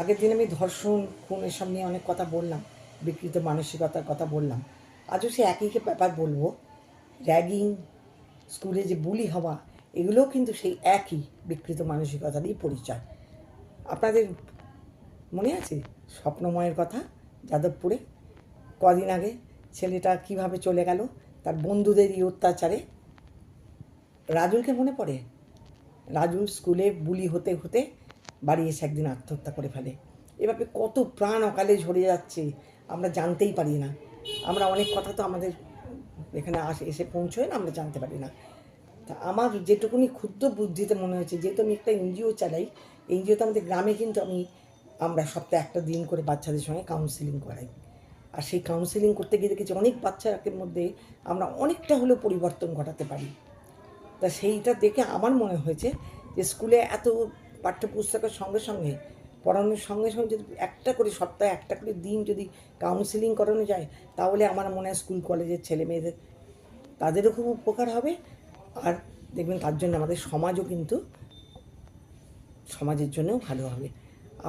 আগের দিন আমি ধর্ষণ, খুন এসব নিয়ে অনেক কথা বললাম, বিকৃত মানসিকতার কথা বললাম। আজও সে একই ব্যাপার বলবো। র্যাগিং, স্কুলে যে বুলি হওয়া, এগুলোও কিন্তু সেই একই বিকৃত মানসিকতারই পরিচয়। আপনাদের মনে আছে স্বপ্নময়ের কথা? যাদবপুরে কদিন আগে ছেলেটা কিভাবে চলে গেল তার বন্ধুদেরই অত্যাচারে। রাজুলকে মনে পড়ে? রাজুল স্কুলে বুলি হতে হতে বাড়ি এসে একদিন আত্মহত্যা করে ফেলে। এভাবে কত প্রাণ অকালে ঝরে যাচ্ছে আমরা জানতেই পারি না। আমরা অনেক কথা তো আমাদের এখানে এসে পৌঁছয় না, আমরা জানতে পারি না। তা আমার যেটুকুনি ক্ষুদ্র বুদ্ধিতে মনে হয়েছে, যেহেতু আমি একটা এনজিও চালাই, এনজিওতে আমাদের গ্রামে কিন্তু আমরা সপ্তাহে একটা দিন করে বাচ্চাদের সঙ্গে কাউন্সিলিং করাই। আর সেই কাউন্সিলিং করতে গিয়ে দেখেছি অনেক বাচ্চাদের মধ্যে আমরা অনেকটা হলেও পরিবর্তন ঘটাতে পারি। তা সেইটা দেখে আমার মনে হয়েছে যে স্কুলে এত পাঠ্যপুস্তকের সঙ্গে সঙ্গে পড়ানোর সঙ্গে সঙ্গে যদি একটা করে সপ্তাহে একটা করে দিন যদি কাউন্সিলিং করানো যায়, তাহলে আমার মনে হয় স্কুল কলেজের ছেলে মেয়েদের তাদেরও খুব উপকার হবে। আর দেখবেন তার জন্য আমাদের সমাজও কিন্তু সমাজের জন্যও ভালো হবে।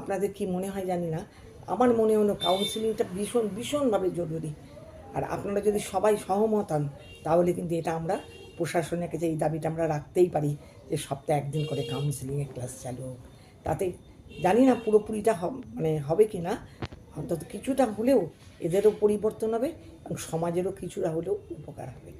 আপনাদের কি মনে হয় জানি না, আমার মনে হলো কাউন্সিলিংটা ভীষণ ভীষণভাবে জরুরি। আর আপনারা যদি সবাই সহমত হন, তাহলে কিন্তু এটা আমরা প্রশাসনের কাছে এই দাবিটা আমরা রাখতেই পারি যে সপ্তাহে একদিন করে কাউন্সিলিংয়ের ক্লাস চালু হোক। তাতে জানি না পুরোপুরিটা হবে কি না, অন্তত কিছুটা হলেও এদেরও পরিবর্তন হবে এবং সমাজেরও কিছুটা হলেও উপকার হবে।